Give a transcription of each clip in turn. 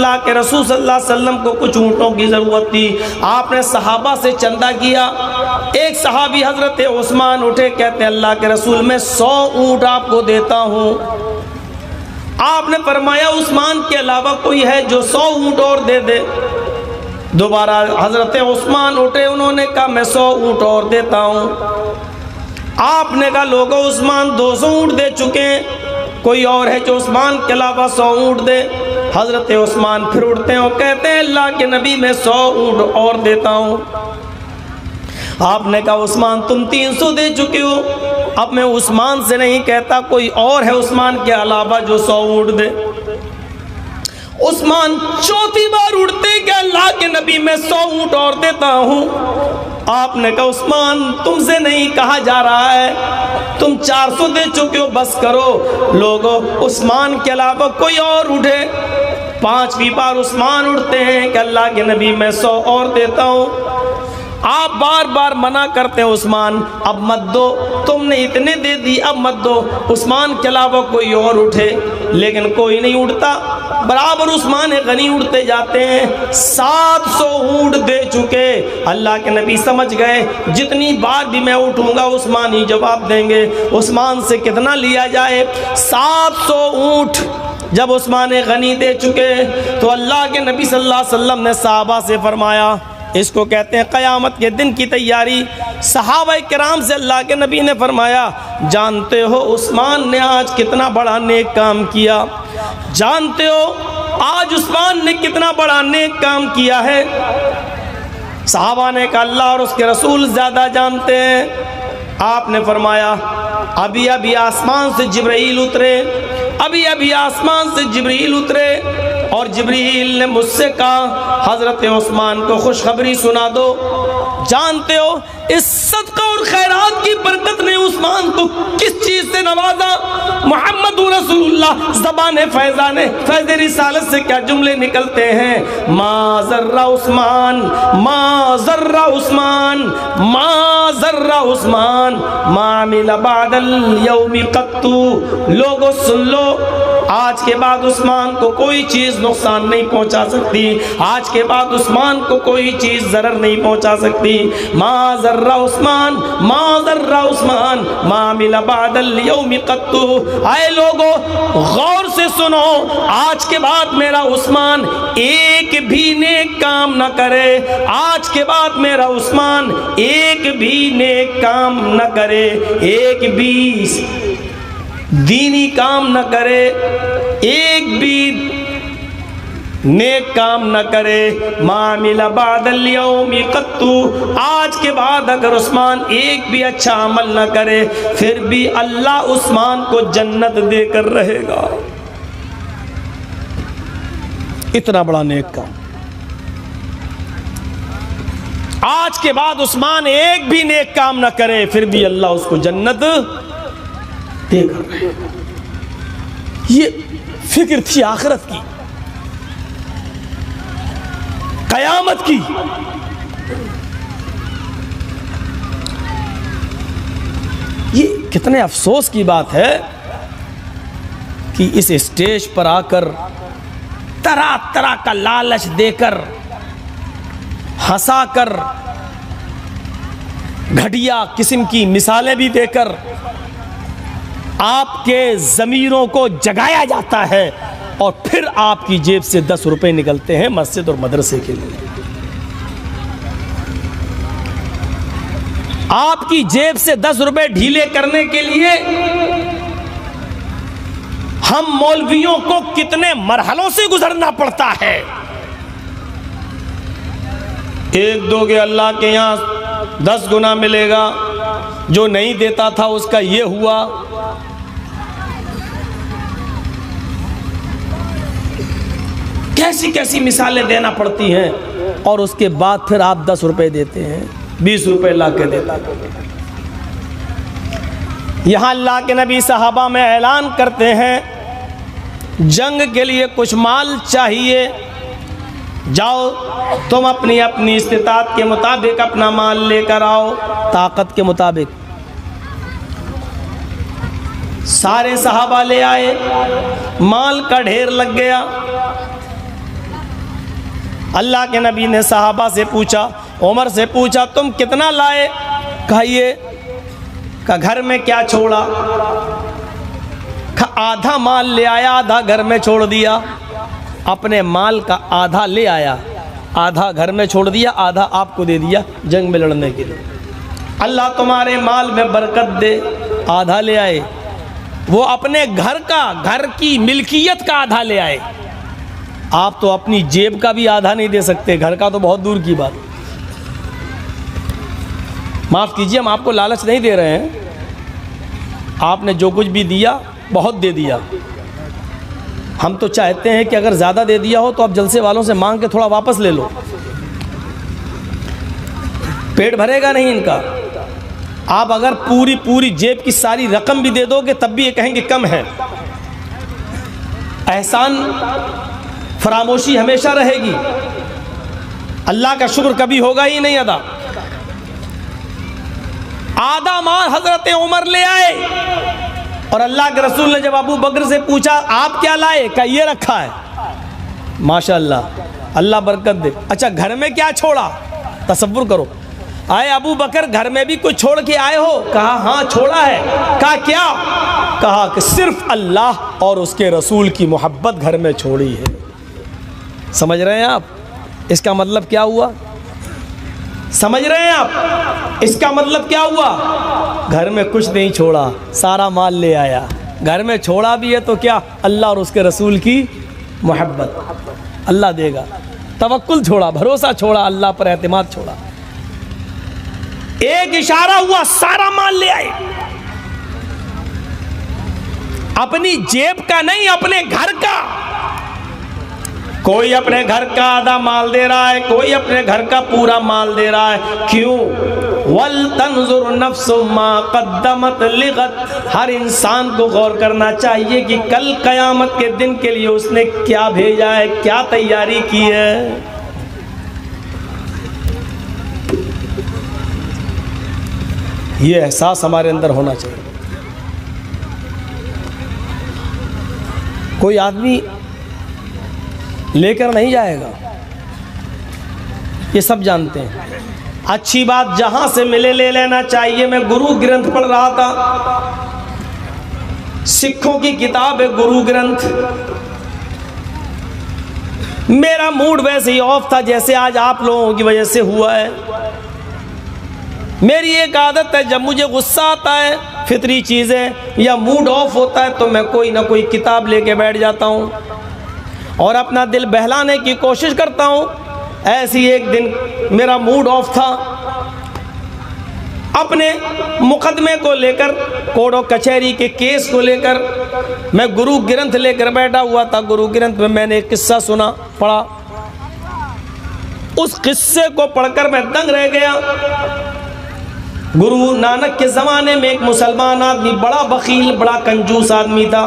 अल्लाह के रसूल सल्लल्लाहु अलैहि वसल्लम को कुछ ऊँटों की ज़रूरत थी। आपने सहाबा से चंदा किया। एक सहाबी हज़रत उस्मान उठे, कहते अल्लाह के रसूल मैं 100 ऊँट आपको देता हूँ। आपने फरमाया उस्मान के अलावा कोई है जो 100 ऊँट और दे दे। दोबारा हज़रत उस्मान उठे, उन्होंने कहा मैं 100 ऊँट और देता हूँ। आपने कहा लोगों उस्मान 200 ऊँट दे चुके हैं, कोई और है जो उस्मान के अलावा 100 ऊँट दे। हज़रत उस्मान फिर उठते हैं और कहते हैं अल्लाह के नबी मैं 100 ऊँट और देता हूँ। आपने कहा उस्मान तुम 300 दे चुके हो, अब मैं उस्मान से नहीं कहता, कोई और है उस्मान के अलावा जो 100 ऊँट दे। उस्मान चौथी बार उठते कि अल्लाह के नबी मैं 100 ऊँट और देता हूँ। आपने कहा उस्मान तुमसे नहीं कहा जा रहा है, तुम 400 दे चुके हो, बस करो। लोगों उस्मान के अलावा कोई और उठे। 5वीं बार उस्मान उठते हैं कि अल्लाह के नबी मैं 100 और देता हूँ। आप बार बार मना करते हैं उस्मान अब मत दो, तुमने इतने दे दी अब मत दो। उस्मान के अलावा कोई और उठे, लेकिन कोई नहीं उठता। बराबर उस्मान गनी उठते जाते हैं। 700 ऊँट दे चुके। अल्लाह के नबी समझ गए जितनी बार भी मैं उठूंगा उस्मान ही जवाब देंगे, उस्मान से कितना लिया जाए। 700 ऊँट जब उस्मान गनी दे चुके तो अल्लाह के नबी सल्लल्लाहु अलैहि वसल्लम ने सहाबा से फरमाया, इसको कहते हैं क़यामत के दिन की तैयारी। सहाबा किराम से अल्लाह के नबी ने फरमाया जानते हो उस्मान ने आज कितना बड़ा नेक काम किया, जानते हो आज उस्मान ने कितना बड़ा नेक काम किया है। सहाबा ने कहा अल्लाह और उसके रसूल ज़्यादा जानते हैं। आपने फरमाया अभी अभी आसमान से जिब्रील उतरे, अभी अभी आसमान से जिब्रील उतरे और जिब्रील ने मुझसे कहा हज़रत उस्मान को खुशखबरी सुना दो। जानते हो इस सदका और खैरात की बरकत ने उस्मान को किस चीज़ से नवाजा। मोहम्मद रसूलुल्लाह ज़बान फैज़ाने फैज़ रिसालत से क्या जुमले निकलते हैं, मा ज़र्रा उस्मान, मा ज़र्रा उस्मान, मा ज़र्रा उस्मान, मा मिला बादल यौमी कत्तू। लोगों सुन लो, आज के बाद उस्मान को कोई चीज़ नुकसान नहीं पहुंचा सकती, आज के बाद उस्मान को कोई चीज़ ज़रर नहीं पहुंचा सकती। मा ज़र्रा उस्मान, मा ज़र्रा उस्मान, मा मिला बादल यौमी कत्तू। आए लोगों गौर से सुनो, आज के बाद मेरा उस्मान एक भी नेक काम न करे, आज के बाद मेरा उस्मान एक भी नेक काम न करे, एक भी दीनी काम न करे, एक भी नेक काम न करे। मामिला बादल यौमी कत्तू। आज के बाद अगर उस्मान एक भी अच्छा अमल न करे फिर भी अल्लाह उस्मान को जन्नत देकर रहेगा। इतना बड़ा नेक काम। आज के बाद उस्मान एक भी नेक काम न करे फिर भी अल्लाह उसको जन्नत देकर रहेगा। ये फिक्र थी आखिरत की, कयामत की। ये कितने अफसोस की बात है कि इस स्टेज पर आकर तरह तरह का लालच देकर, हंसाकर, घटिया किस्म की मिसालें भी देकर आपके ज़मीरों को जगाया जाता है और फिर आपकी जेब से 10 रुपए निकलते हैं मस्जिद और मदरसे के लिए। आपकी जेब से 10 रुपए ढीले करने के लिए हम मौलवियों को कितने मरहलों से गुजरना पड़ता है। एक दोगे अल्लाह के यहाँ 10 गुना मिलेगा, जो नहीं देता था उसका ये हुआ। कैसी कैसी मिसालें देना पड़ती हैं और उसके बाद फिर आप 10 रुपए देते हैं, 20 रुपए ला के देता। यहाँ अल्लाह के नबी सहाबा में ऐलान करते हैं जंग के लिए कुछ माल चाहिए, जाओ तुम अपनी अपनी इस्तिताअत के मुताबिक अपना माल लेकर आओ, ताकत के मुताबिक। सारे सहाबा ले आए, माल का ढेर लग गया। अल्लाह के नबी ने सहाबा से पूछा, उमर से पूछा, तुम कितना लाए? कहा ये। का घर में क्या छोड़ा? आधा माल ले आया, आधा घर में छोड़ दिया। अपने माल का आधा ले आया, आधा घर में छोड़ दिया, आधा आपको दे दिया जंग में लड़ने के लिए। अल्लाह तुम्हारे माल में बरकत दे। आधा ले आए, वो अपने घर का, घर की मिल्कियत का आधा ले आए। आप तो अपनी जेब का भी आधा नहीं दे सकते, घर का तो बहुत दूर की बात। माफ़ कीजिए, हम आपको लालच नहीं दे रहे हैं। आपने जो कुछ भी दिया बहुत दे दिया। हम तो चाहते हैं कि अगर ज़्यादा दे दिया हो तो आप जलसे वालों से मांग के थोड़ा वापस ले लो। पेट भरेगा नहीं इनका। आप अगर पूरी जेब की सारी रकम भी दे दोगे तब भी ये कहेंगे कम है। एहसान फरामोशी हमेशा रहेगी, अल्लाह का शुक्र कभी होगा ही नहीं अदा। आधा माल हजरत उमर ले आए और अल्लाह के रसूल ने जब अबू बकर से पूछा आप क्या लाए? का ये रखा है। माशाअल्लाह, अल्लाह बरकत दे। अच्छा, घर में क्या छोड़ा? तसव्वुर करो, आए अबू बकर घर में भी कुछ छोड़ के आए हो? कहा हाँ छोड़ा है। कहा क्या? कहा कि सिर्फ अल्लाह और उसके रसूल की मोहब्बत घर में छोड़ी है। समझ रहे हैं आप इसका मतलब क्या हुआ? समझ रहे हैं आप इसका मतलब क्या हुआ? घर में कुछ नहीं छोड़ा, सारा माल ले आया। घर में छोड़ा भी है तो क्या? अल्लाह और उसके रसूल की मोहब्बत। अल्लाह देगा। तवक्कुल छोड़ा, भरोसा छोड़ा, अल्लाह पर एतमाद छोड़ा। एक इशारा हुआ, सारा माल ले आए। अपनी जेब का नहीं, अपने घर का। कोई अपने घर का आधा माल दे रहा है, कोई अपने घर का पूरा माल दे रहा है। क्यों? वल तंजुर नफ्सु मा कद्दमत लिगद। हर इंसान को गौर करना चाहिए कि कल कयामत के दिन के लिए उसने क्या भेजा है, क्या तैयारी की है। ये एहसास हमारे अंदर होना चाहिए। कोई आदमी लेकर नहीं जाएगा, ये सब जानते हैं। अच्छी बात, जहां से मिले ले लेना चाहिए। मैं गुरु ग्रंथ पढ़ रहा था, सिखों की किताब है गुरु ग्रंथ। मेरा मूड वैसे ही ऑफ था जैसे आज आप लोगों की वजह से हुआ है। मेरी एक आदत है, जब मुझे गुस्सा आता है, फितरी चीज़ है, या मूड ऑफ होता है तो मैं कोई ना कोई किताब लेके बैठ जाता हूँ और अपना दिल बहलाने की कोशिश करता हूँ। ऐसी एक दिन मेरा मूड ऑफ था, अपने मुकदमे को लेकर, कोर्ट कचहरी के केस को लेकर मैं गुरु ग्रंथ लेकर बैठा हुआ था। गुरु ग्रंथ में मैंने एक किस्सा सुना, पढ़ा। उस किस्से को पढ़कर मैं दंग रह गया। गुरु नानक के ज़माने में एक मुसलमान आदमी, बड़ा बखील, बड़ा कंजूस आदमी था।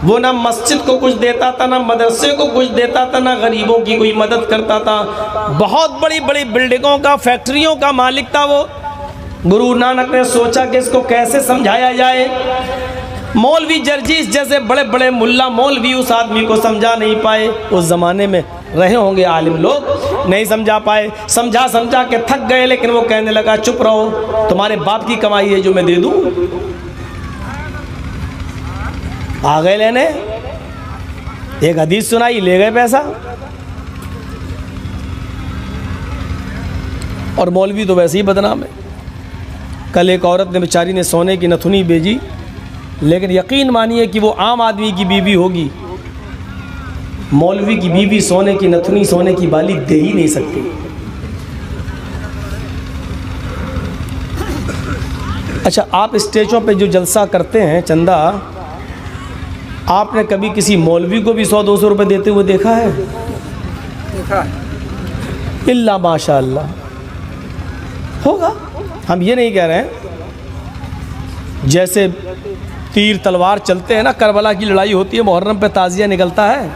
वो ना मस्जिद को कुछ देता था, ना मदरसे को कुछ देता था, ना गरीबों की कोई मदद करता था। बहुत बड़ी बड़ी बिल्डिंगों का, फैक्ट्रियों का मालिक था वो। गुरु नानक ने सोचा कि इसको कैसे समझाया जाए। मौलवी जर्जीस जैसे बड़े बड़े मुल्ला मौलवी उस आदमी को समझा नहीं पाए। उस ज़माने में रहे होंगे आलिम लोग, नहीं समझा पाए। समझा के थक गए, लेकिन वो कहने लगा चुप रहो, तुम्हारे बाप की कमाई है जो मैं दे दूं। आ गए लेने, एक हदीस सुनाई, ले गए पैसा। और मौलवी तो वैसे ही बदनाम है। कल एक औरत ने, बेचारी ने सोने की नथुनी भेजी, लेकिन यकीन मानिए कि वो आम आदमी की बीवी होगी। मौलवी की बीवी सोने की नथुनी, सोने की बाली दे ही नहीं सकती। अच्छा, आप स्टेजों पे जो जलसा करते हैं चंदा, आपने कभी किसी मौलवी को भी 100-200 रुपए देते हुए देखा है? देखा है। इल्ला माशाअल्लाह होगा, हम ये नहीं कह रहे हैं। जैसे तीर तलवार चलते हैं ना, करबला की लड़ाई होती है, मुहर्रम पे ताज़िया निकलता है,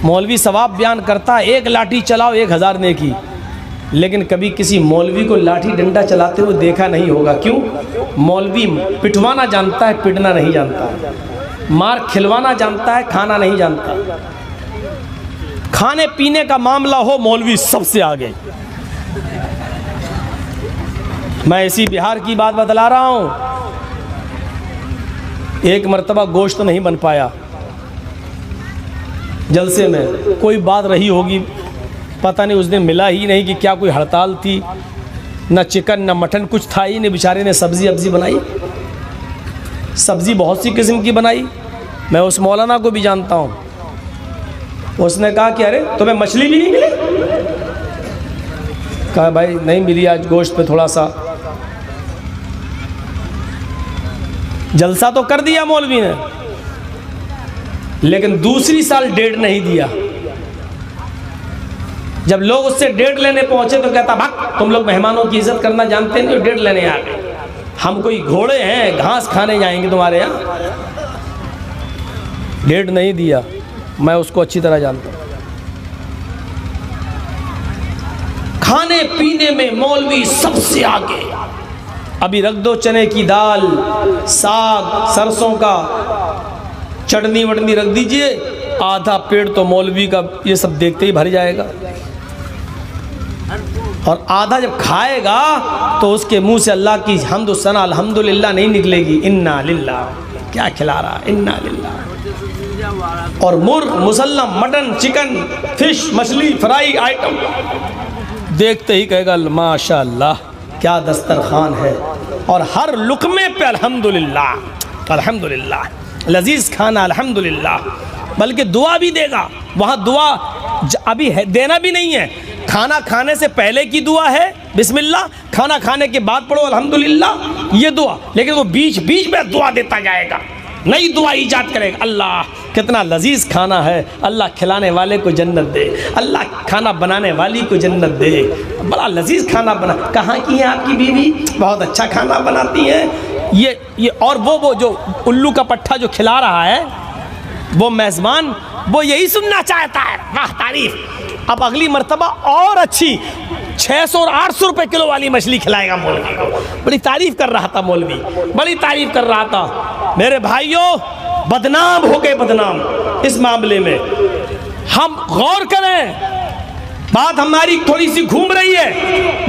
मौलवी सवाब बयान करता है, एक लाठी चलाओ 1000 नेकी। लेकिन कभी किसी मौलवी को लाठी डंडा चलाते हुए देखा नहीं होगा। क्यों? मौलवी पिटवाना जानता है, पिटना नहीं जानता। मार खिलवाना जानता है, खाना नहीं जानता। खाने पीने का मामला हो, मौलवी सबसे आगे। मैं इसी बिहार की बात बतला रहा हूँ। एक मर्तबा गोश्त नहीं बन पाया जलसे में, कोई बात रही होगी, पता नहीं उस दिन मिला ही नहीं कि क्या कोई हड़ताल थी, न चिकन न मटन कुछ था ही नहीं। बेचारे ने सब्जी अब्जी बनाई, सब्जी बहुत सी किस्म की बनाई। मैं उस मौलाना को भी जानता हूँ। उसने कहा कि अरे तुम्हें मछली भी नहीं मिली? कहा भाई नहीं मिली, आज गोश्त पे थोड़ा सा। जलसा तो कर दिया मौलवी ने, लेकिन दूसरी साल डेढ़ नहीं दिया। जब लोग उससे डेढ़ लेने पहुंचे तो कहता भाग, तुम लोग मेहमानों की इज्जत करना जानते नहीं, डेढ़ लेने आ गए। हम कोई घोड़े हैं, घास खाने जाएंगे तुम्हारे यहाँ? डेढ़ नहीं दिया। मैं उसको अच्छी तरह जानता हूं। खाने पीने में मौलवी सबसे आगे। अभी रख दो चने की दाल, साग, सरसों का, चटनी वटनी रख दीजिए, आधा पेट तो मौलवी का ये सब देखते ही भर जाएगा। और आधा जब खाएगा तो उसके मुंह से अल्लाह की हम्द सना अल्हम्दुलिल्लाह नहीं निकलेगी। इन्ना लिल्लाह, क्या खिला रहा, इन्ना लिल्लाह। और मुर्ग, मुसल्लम, मटन, चिकन, फिश, मछली, फ्राई आइटम देखते ही कहेगा माशाअल्लाह क्या दस्तरखान है। और हर लुकमे पे अल्हम्दुलिल्लाह, अल्हम्दुलिल्लाह, लजीज खाना अल्हम्दुलिल्लाह। बल्कि दुआ भी देगा। वहाँ दुआ अभी है, देना भी नहीं है। खाना खाने से पहले की दुआ है बिस्मिल्लाह, खाना खाने के बाद पढ़ो अल्हम्दुलिल्लाह, ये दुआ। लेकिन वो बीच बीच में दुआ देता जाएगा, नई दुआ ईजाद करेगा। अल्लाह कितना लजीज खाना है, अल्लाह खिलाने वाले को जन्नत दे, अल्लाह खाना बनाने वाली को जन्नत दे। बड़ा लजीज खाना बना। कहाँ की है आपकी बीवी? बहुत अच्छा खाना बनाती है। ये और वो जो उल्लू का पट्ठा जो खिला रहा है, वो मेज़बान, वो यही सुनना चाहता है। वाह तारीफ। अब अगली मर्तबा और अच्छी 600 और 800 रुपए किलो वाली मछली खिलाएगा मौलवी को। बड़ी तारीफ कर रहा था मौलवी, बड़ी तारीफ कर रहा था। मेरे भाइयों, बदनाम हो गए, बदनाम। इस मामले में हम गौर करें। बात हमारी थोड़ी सी घूम रही है।